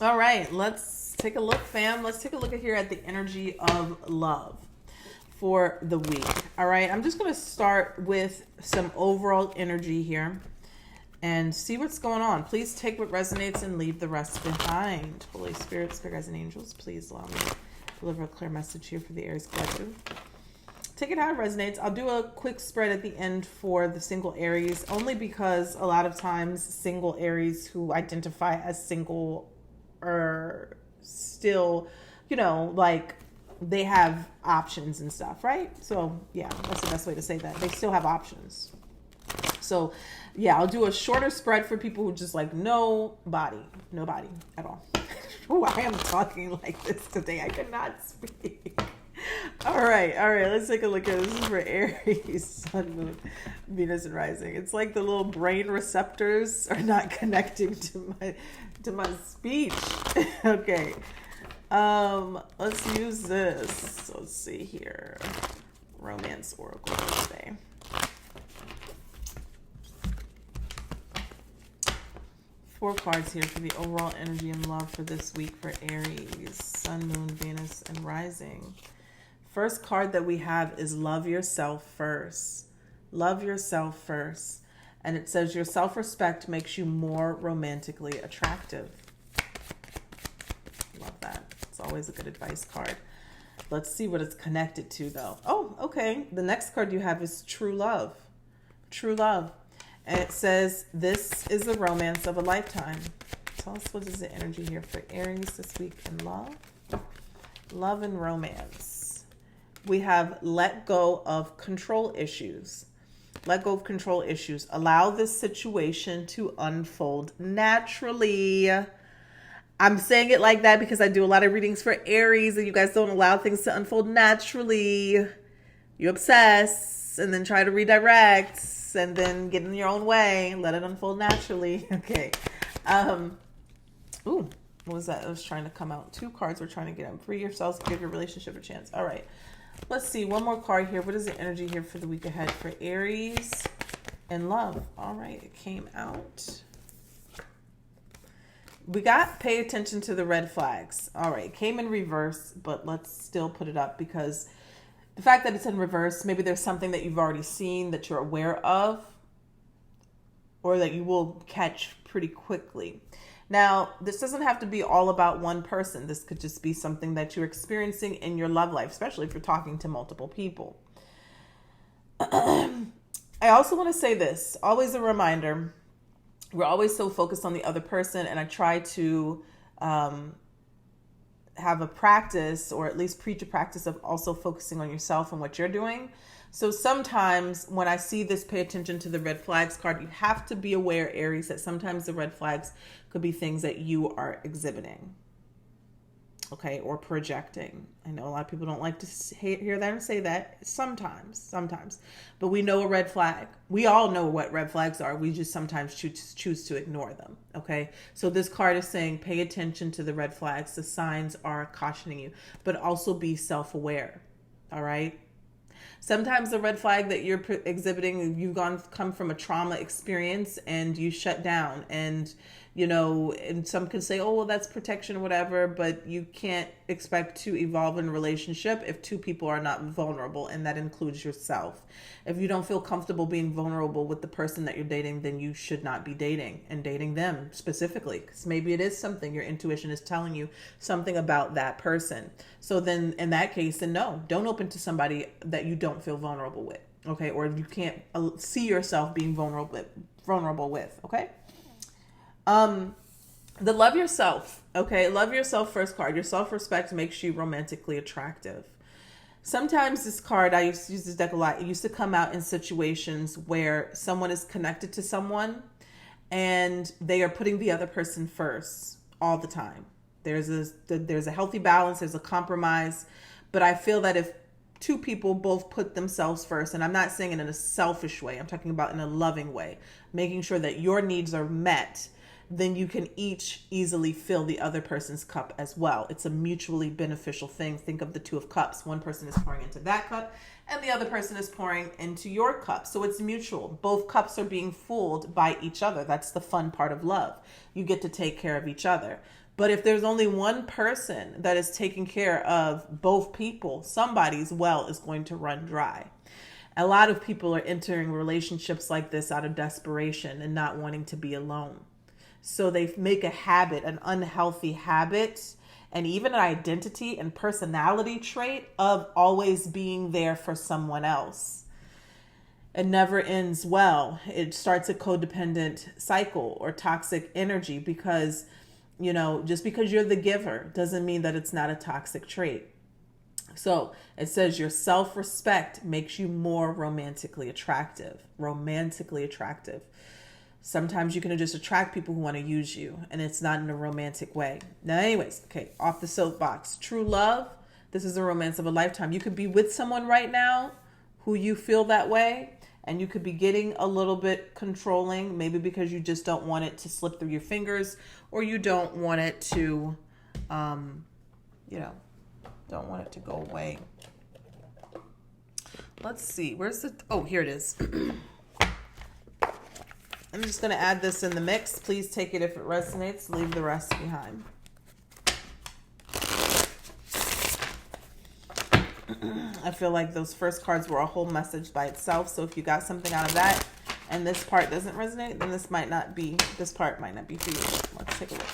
All right, let's take a look, fam. Let's take a look at here at the energy of love for the week. All right, I'm just going to start with some overall energy here and see what's going on. Please take what resonates and leave the rest behind. Holy Spirit, Spirit Guides and Angels, please allow me to deliver a clear message here for the Aries collective. Take it how it resonates. I'll do a quick spread at the end for the single Aries, only because a lot of times single Aries who identify as single are still, like they have options and stuff, right? So yeah, that's the best way to say that. They still have options. So yeah, I'll do a shorter spread for people who just like nobody at all. Why I'm talking like this today, I cannot speak. All right, let's take a look at this. Is for Aries, Sun, Moon, Venus, and Rising. It's like the little brain receptors are not connecting to my speech. Okay, let's use this. Let's see here. Romance Oracle today. Four cards here for the overall energy and love for this week for Aries, Sun, Moon, Venus, and Rising. First card that we have is love yourself first. Love yourself first. And it says your self-respect makes you more romantically attractive. Love that. It's always a good advice card. Let's see what it's connected to though. Oh, okay. The next card you have is true love. True love. And it says this is the romance of a lifetime. Tell us what is the energy here for Aries this week in love. Love and romance. We have let go of control issues. Let go of control issues. Allow this situation to unfold naturally. I'm saying it like that because I do a lot of readings for Aries and you guys don't allow things to unfold naturally. You obsess and then try to redirect and then get in your own way. Let it unfold naturally. Okay. Ooh, what was that? It was trying to come out. Two cards were trying to get them. Free yourselves, give your relationship a chance. All right. Let's see. One more card here. What is the energy here for the week ahead for Aries and love? All right. It came out. We got pay attention to the red flags. All right. It came in reverse, but let's still put it up because the fact that it's in reverse, maybe there's something that you've already seen that you're aware of or that you will catch pretty quickly. Now, this doesn't have to be all about one person. This could just be something that you're experiencing in your love life, especially if you're talking to multiple people. I also want to say this, always a reminder, we're always so focused on the other person, and I try to have a practice, or at least preach a practice of also focusing on yourself and what you're doing. So sometimes when I see this, pay attention to the red flags card, you have to be aware, Aries, that sometimes the red flags could be things that you are exhibiting, okay, or projecting. I know a lot of people don't like to hear that and say that sometimes, but we know a red flag. We all know what red flags are. We just sometimes choose to ignore them, okay? So this card is saying pay attention to the red flags. The signs are cautioning you, but also be self-aware, all right? Sometimes the red flag that you're exhibiting, you've come from a trauma experience and you shut down, and and some could say, oh, well, that's protection or whatever, but you can't expect to evolve in a relationship if two people are not vulnerable, and that includes yourself. If you don't feel comfortable being vulnerable with the person that you're dating, then you should not be dating them specifically, because maybe it is something your intuition is telling you something about that person. So then in that case, then no, don't open to somebody that you don't feel vulnerable with, okay? Or you can't see yourself being vulnerable with, okay? The love yourself, okay? Love yourself first card. Your self-respect makes you romantically attractive. Sometimes this card, I used to use this deck a lot. It used to come out in situations where someone is connected to someone and they are putting the other person first all the time. There's a healthy balance. There's a compromise. But I feel that if two people both put themselves first, and I'm not saying it in a selfish way, I'm talking about in a loving way, making sure that your needs are met, then you can each easily fill the other person's cup as well. It's a mutually beneficial thing. Think of the Two of Cups. One person is pouring into that cup and the other person is pouring into your cup. So it's mutual. Both cups are being fooled by each other. That's the fun part of love. You get to take care of each other. But if there's only one person that is taking care of both people, somebody's well is going to run dry. A lot of people are entering relationships like this out of desperation and not wanting to be alone. So they make a habit, an unhealthy habit, and even an identity and personality trait of always being there for someone else. It never ends well. It starts a codependent cycle or toxic energy because, just because you're the giver doesn't mean that it's not a toxic trait. So it says your self-respect makes you more romantically attractive. Sometimes you can just attract people who want to use you, and it's not in a romantic way. Now, anyways, okay, off the soapbox. True love, this is a romance of a lifetime. You could be with someone right now who you feel that way, and you could be getting a little bit controlling, maybe because you just don't want it to slip through your fingers, or you don't want it to, don't want it to go away. Let's see. Here it is. I'm just going to add this in the mix. Please take it if it resonates. Leave the rest behind. I feel like those first cards were a whole message by itself. So if you got something out of that and this part doesn't resonate, then this part might not be for you. Let's take a look.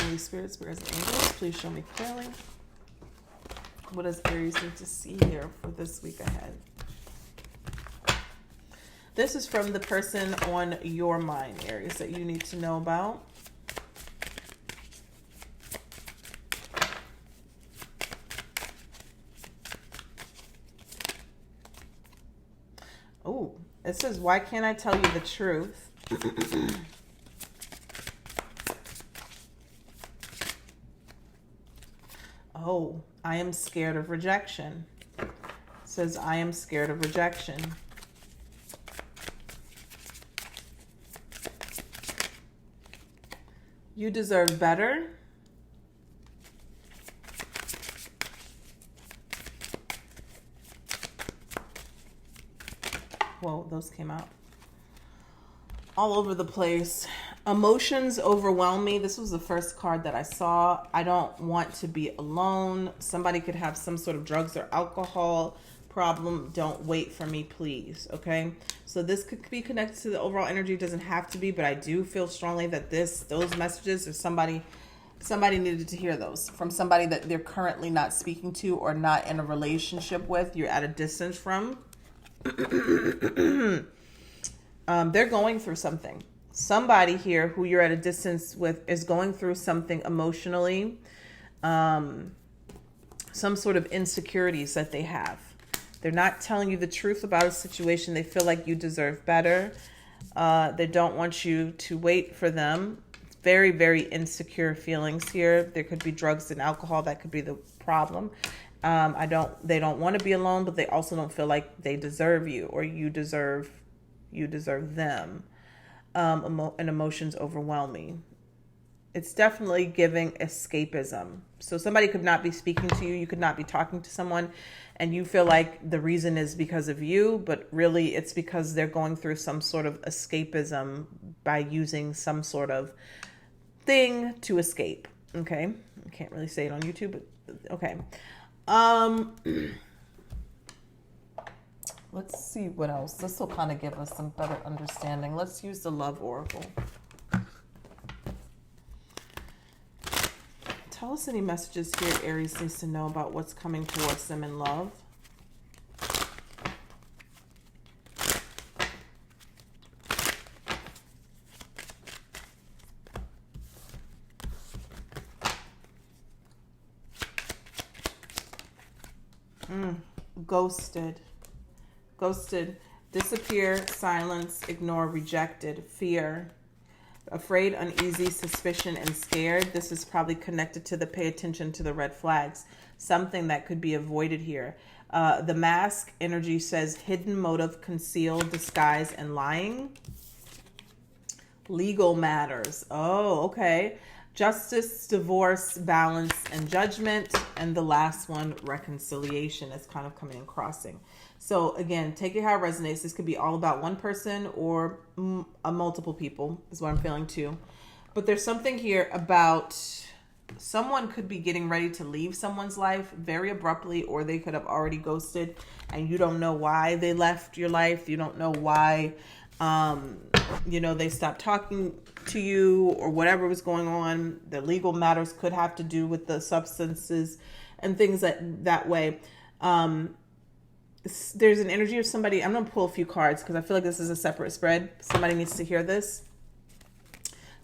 Holy Spirit, spirits, and angels, please show me clearly. What does Aries need to see here for this week ahead? This is from the person on your mind, Aries, that you need to know about. Oh, it says, why can't I tell you the truth? Oh, I am scared of rejection. It says, I am scared of rejection. You deserve better. Whoa, those came out all over the place. Emotions overwhelm me. This was the first card that I saw. I don't want to be alone. Somebody could have some sort of drugs or alcohol problem. Don't wait for me, please. Okay. So this could be connected to the overall energy. It doesn't have to be, but I do feel strongly that those messages or somebody needed to hear those from somebody that they're currently not speaking to or not in a relationship with. You're at a distance from. They're going through something. Somebody here who you're at a distance with is going through something emotionally, some sort of insecurities that they have. They're not telling you the truth about a situation. They feel like you deserve better. They don't want you to wait for them. Very, very insecure feelings here. There could be drugs and alcohol. That could be the problem. They don't want to be alone, but they also don't feel like they deserve you or you deserve them. And emotions overwhelming. It's definitely giving escapism. So somebody could not be speaking to you. You could not be talking to someone and you feel like the reason is because of you, but really it's because they're going through some sort of escapism by using some sort of thing to escape. Okay. I can't really say it on YouTube, but okay. Let's see what else. This will kind of give us some better understanding. Let's use the Love Oracle. Tell us any messages here Aries needs to know about what's coming towards them in love. Ghosted, disappear, silence, ignore, rejected, fear, afraid, uneasy, suspicion, and scared. This is probably connected to the pay attention to the red flags. Something that could be avoided here. The mask energy says hidden motive, concealed, disguise, and lying. Legal matters. Oh, okay. Justice, divorce, balance, and judgment. And the last one, reconciliation, is kind of coming and crossing. So again, take it how it resonates. This could be all about one person or multiple people is what I'm feeling too. But there's something here about someone could be getting ready to leave someone's life very abruptly, or they could have already ghosted and you don't know why they left your life. You don't know why, they stopped talking to you or whatever was going on. The legal matters could have to do with the substances and things that way. There's an energy of somebody. I'm going to pull a few cards because I feel like this is a separate spread. Somebody needs to hear this.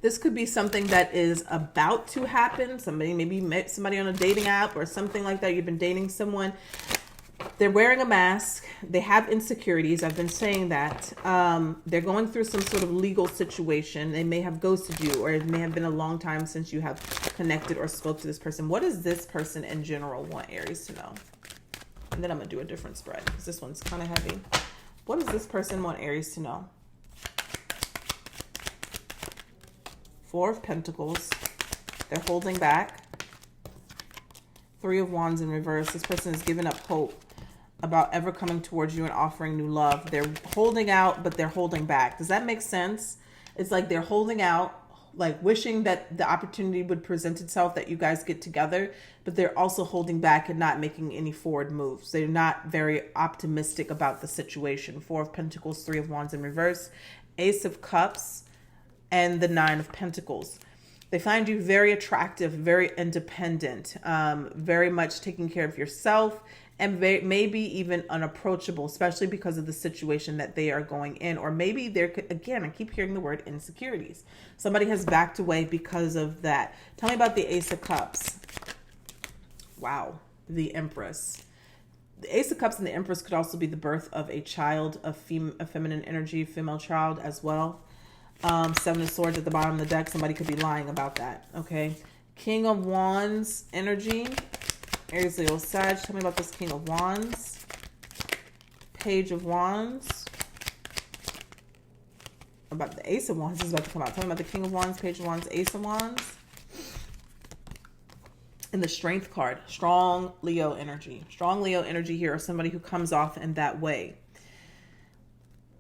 This could be something that is about to happen. Somebody maybe met somebody on a dating app or something like that. You've been dating someone. They're wearing a mask. They have insecurities. I've been saying that. They're going through some sort of legal situation. They may have ghosted you, or it may have been a long time since you have connected or spoke to this person. What does this person in general want Aries to know? And then I'm going to do a different spread because this one's kind of heavy. What does this person want Aries to know? Four of Pentacles. They're holding back. Three of Wands in reverse. This person has given up hope about ever coming towards you and offering new love. They're holding out, but they're holding back. Does that make sense? It's like they're holding out, like wishing that the opportunity would present itself, that you guys get together, but they're also holding back and not making any forward moves. They're not very optimistic about the situation. Four of Pentacles, Three of Wands in reverse, Ace of Cups, and the Nine of Pentacles. They find you very attractive, very independent, very much taking care of yourself, and maybe even unapproachable, especially because of the situation that they are going in. Or maybe there could, again, I keep hearing the word insecurities. Somebody has backed away because of that. Tell me about the Ace of Cups. Wow. The Empress. The Ace of Cups and the Empress could also be the birth of a child, a feminine energy, female child as well. Seven of Swords at the bottom of the deck. Somebody could be lying about that. Okay. King of Wands energy. Aries, Leo, Sag. Tell me about this King of Wands. Page of Wands. About the Ace of Wands is about to come out. Tell me about the King of Wands, Page of Wands, Ace of Wands. And the Strength card. Strong Leo energy. Strong Leo energy here, or somebody who comes off in that way.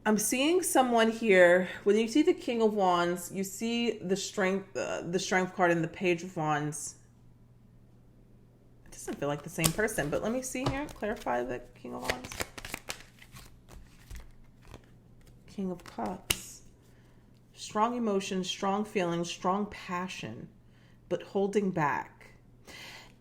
I'm seeing someone here. When you see the King of Wands, you see the Strength card and the Page of Wands. It doesn't feel like the same person, but let me see here. Clarify the King of Wands. King of Cups. Strong emotions, strong feelings, strong passion, but holding back.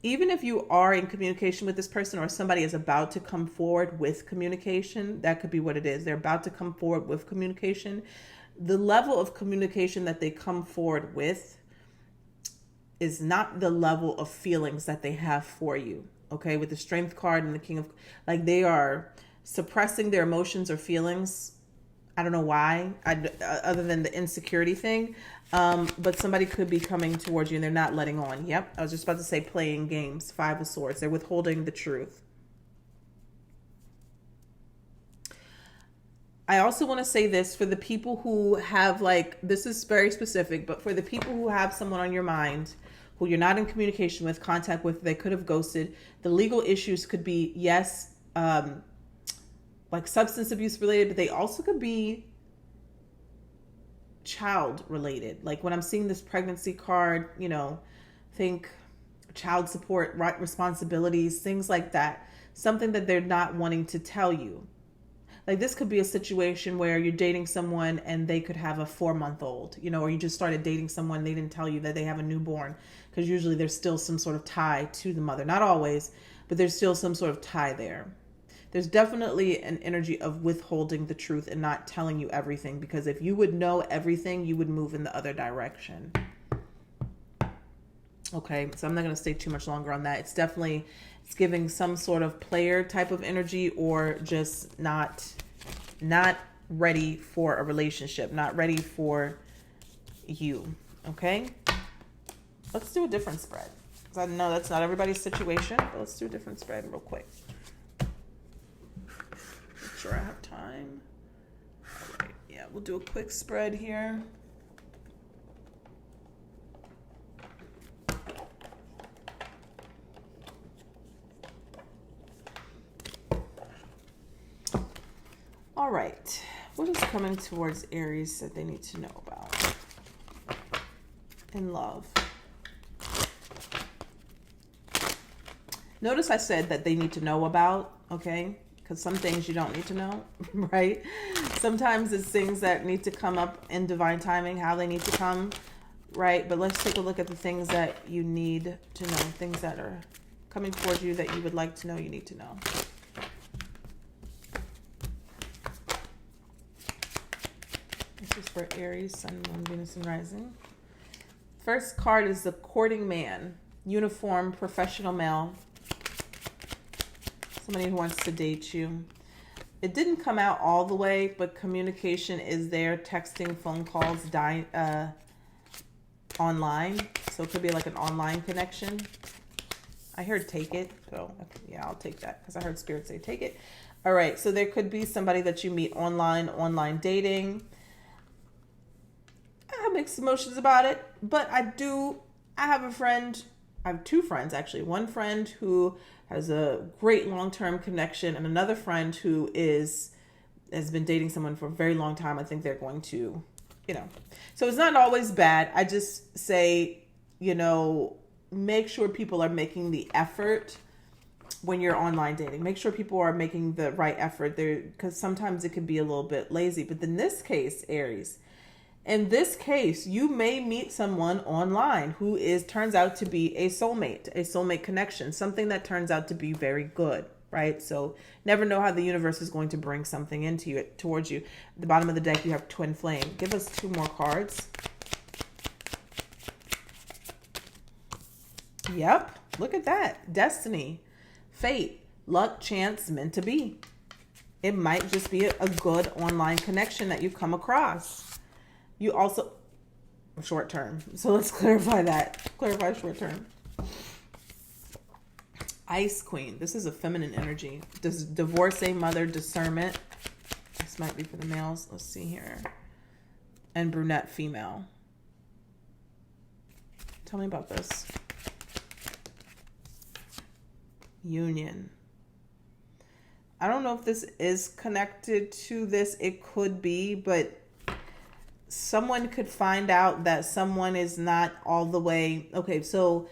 Even if you are in communication with this person, or somebody is about to come forward with communication, that could be what it is. They're about to come forward with communication. The level of communication that they come forward with is not the level of feelings that they have for you. Okay, with the Strength card and the King of, like, they are suppressing their emotions or feelings. I don't know why, other than the insecurity thing. But somebody could be coming towards you and they're not letting on. Yep, I was just about to say playing games. Five of Swords. They're withholding the truth. I also want to say this for the people who have, like, this is very specific, but for the people who have someone on your mind who you're not in communication with, contact with, they could have ghosted. The legal issues could be, yes, like substance abuse related, but they also could be child related. Like when I'm seeing this pregnancy card, think child support, right, responsibilities, things like that. Something that they're not wanting to tell you. Like this could be a situation where you're dating someone and they could have a 4-month-old, or you just started dating someone, they didn't tell you that they have a newborn, because usually there's still some sort of tie to the mother. Not always, but there's still some sort of tie there. There's definitely an energy of withholding the truth and not telling you everything, because if you would know everything, you would move in the other direction. Okay, so I'm not going to stay too much longer on that. It's giving some sort of player type of energy, or just not ready for a relationship, not ready for you. Okay, let's do a different spread. I know that's not everybody's situation, but let's do a different spread real quick. Sure, I have time. All right, yeah, we'll do a quick spread here. All right, what is coming towards Aries that they need to know about? in love. Notice I said that they need to know about, okay? Because some things you don't need to know, right? Sometimes it's things that need to come up in divine timing, how they need to come, right? But let's take a look at the things that you need to know, things that are coming towards you that you would like to know, you need to know. This is for Aries, Sun, Moon, Venus, and Rising. First card is the courting man, uniform, professional male. Somebody who wants to date you. It didn't come out all the way, but communication is there. Texting, phone calls, online. So it could be like an online connection. I heard take it. So yeah, I'll take that because I heard Spirit say take it. All right. So there could be somebody that you meet online dating. I have mixed emotions about it, but I have a friend. I have two friends, actually. One friend who has a great long-term connection, and another friend who has been dating someone for a very long time. I think they're going to, So it's not always bad. I just say, make sure people are making the effort when you're online dating. Make sure people are making the right effort there, because sometimes it can be a little bit lazy. But in this case, Aries, in this case, you may meet someone online who turns out to be a soulmate connection, something that turns out to be very good, right? So never know how the universe is going to bring something towards you. At the bottom of the deck, you have Twin Flame. Give us two more cards. Yep, look at that. Destiny, fate, luck, chance, meant to be. It might just be a good online connection that you come across. You also, short term. So let's clarify that. Clarify short term. Ice Queen. This is a feminine energy. Divorcee, mother, discernment. This might be for the males. Let's see here. And brunette, female. Tell me about this. Union. I don't know if this is connected to this. It could be, but someone could find out that someone is not all the way okay. So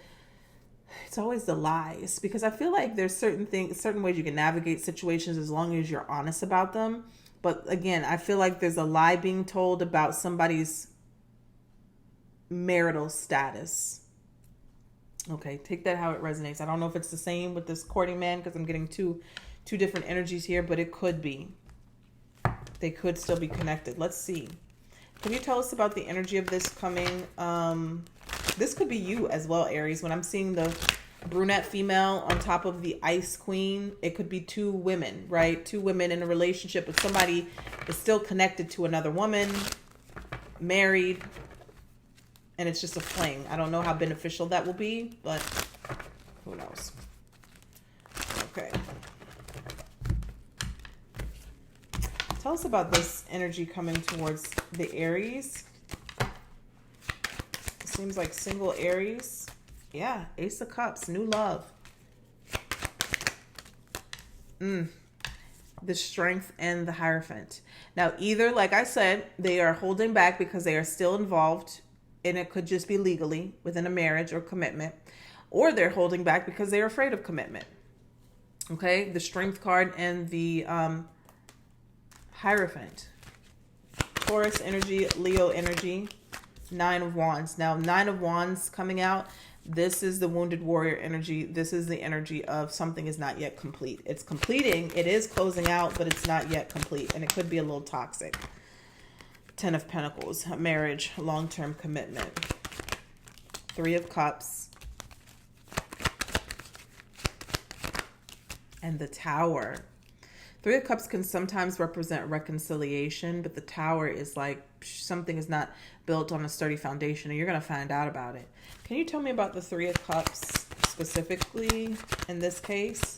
it's always the lies, because I feel like there's certain ways you can navigate situations as long as you're honest about them. But again, I feel like there's a lie being told about somebody's marital status. Okay, take that how it resonates. I don't know if it's the same with this courting man, because I'm getting two different energies here, but it could be. They could still be connected. Let's see. Can you tell us about the energy of this coming? This could be you as well, Aries. When I'm seeing the brunette female on top of the Ice Queen, it could be two women, right? Two women in a relationship, but somebody is still connected to another woman, married, and it's just a fling. I don't know how beneficial that will be, but who knows? Okay. Tell us about this energy coming towards the Aries. It seems like single Aries. Yeah, Ace of Cups, new love. The Strength and the Hierophant. Now, either, like I said, they are holding back because they are still involved, and it could just be legally within a marriage or commitment, or they're holding back because they're afraid of commitment. Okay, the Strength card and the Hierophant. Taurus energy, Leo energy, Nine of Wands. Now, Nine of Wands coming out. This is the wounded warrior energy. This is the energy of something is not yet complete. It's completing. It is closing out, but it's not yet complete. And it could be a little toxic. Ten of Pentacles, marriage, long-term commitment. Three of Cups. And the Tower. Three of Cups can sometimes represent reconciliation, but the Tower is like something is not built on a sturdy foundation, and you're going to find out about it. Can you tell me about the Three of Cups specifically in this case?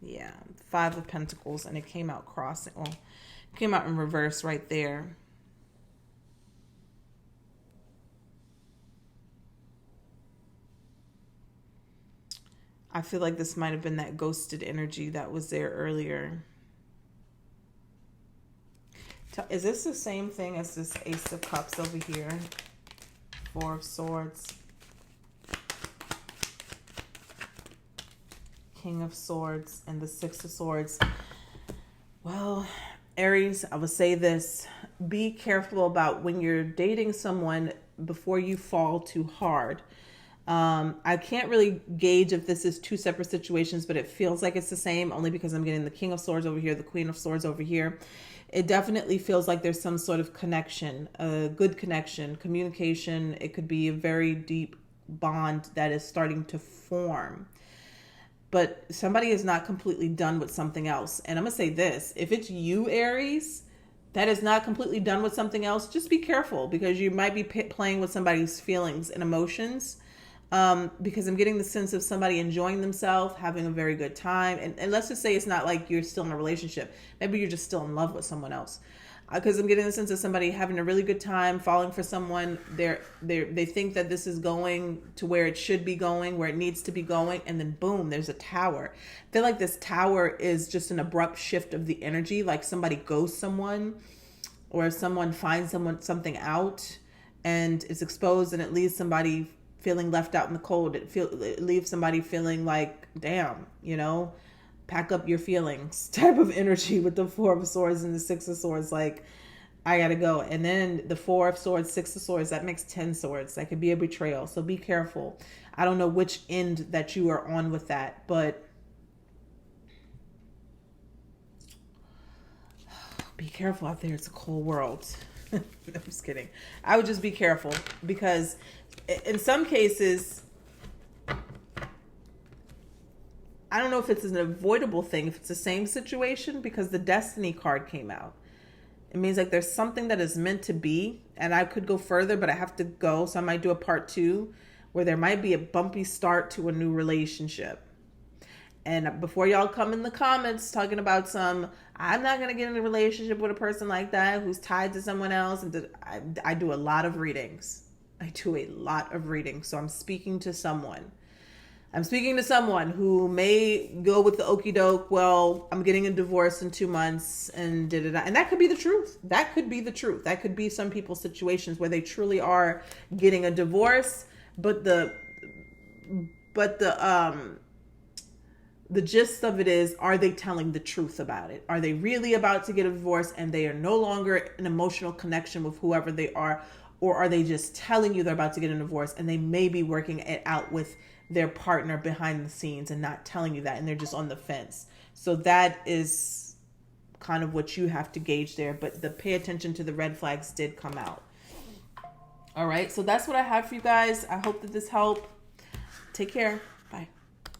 Yeah, Five of Pentacles, and it came out crossing. Well, it came out in reverse right there. I feel like this might have been that ghosted energy that was there earlier. Is this the same thing as this Ace of Cups over here? Four of Swords. King of Swords and the Six of Swords. Well, Aries, I would say this. Be careful about when you're dating someone before you fall too hard. I can't really gauge if this is two separate situations, but it feels like it's the same only because I'm getting the King of Swords over here, the Queen of Swords over here. It definitely feels like there's some sort of connection, a good connection, communication. It could be a very deep bond that is starting to form. But somebody is not completely done with something else. And I'm going to say this. If it's you, Aries, that is not completely done with something else, just be careful because you might be playing with somebody's feelings and emotions. Because I'm getting the sense of somebody enjoying themselves, having a very good time. And let's just say it's not like you're still in a relationship. Maybe you're just still in love with someone else. Because I'm getting the sense of somebody having a really good time, falling for someone. They think that this is going to where it should be going, where it needs to be going. And then boom, there's a tower. I feel like this tower is just an abrupt shift of the energy. Like somebody ghosts someone or someone finds something out and it's exposed and it leaves somebody feeling left out in the cold. It leaves somebody feeling like, damn, pack up your feelings type of energy with the Four of Swords and the Six of Swords. Like, I gotta go. And then the Four of Swords, Six of Swords, that makes 10 swords. That could be a betrayal. So be careful. I don't know which end that you are on with that, but be careful out there. It's a cold world. I'm just kidding. I would just be careful because in some cases, I don't know if it's an avoidable thing, if it's the same situation, because the Destiny card came out. It means like there's something that is meant to be, and I could go further, but I have to go. So I might do a part 2 where there might be a bumpy start to a new relationship. And before y'all come in the comments talking about I'm not going to get in a relationship with a person like that who's tied to someone else. And I do a lot of readings. So I'm speaking to someone. Who may go with the okie doke. Well, I'm getting a divorce in 2 months and and that could be the truth. That could be some people's situations where they truly are getting a divorce, but the gist of it is, are they telling the truth about it? Are they really about to get a divorce and they are no longer an emotional connection with whoever they are? Or are they just telling you they're about to get a divorce and they may be working it out with their partner behind the scenes and not telling you that, and they're just on the fence? So that is kind of what you have to gauge there. But the pay attention to the red flags did come out. All right. So that's what I have for you guys. I hope that this helped. Take care.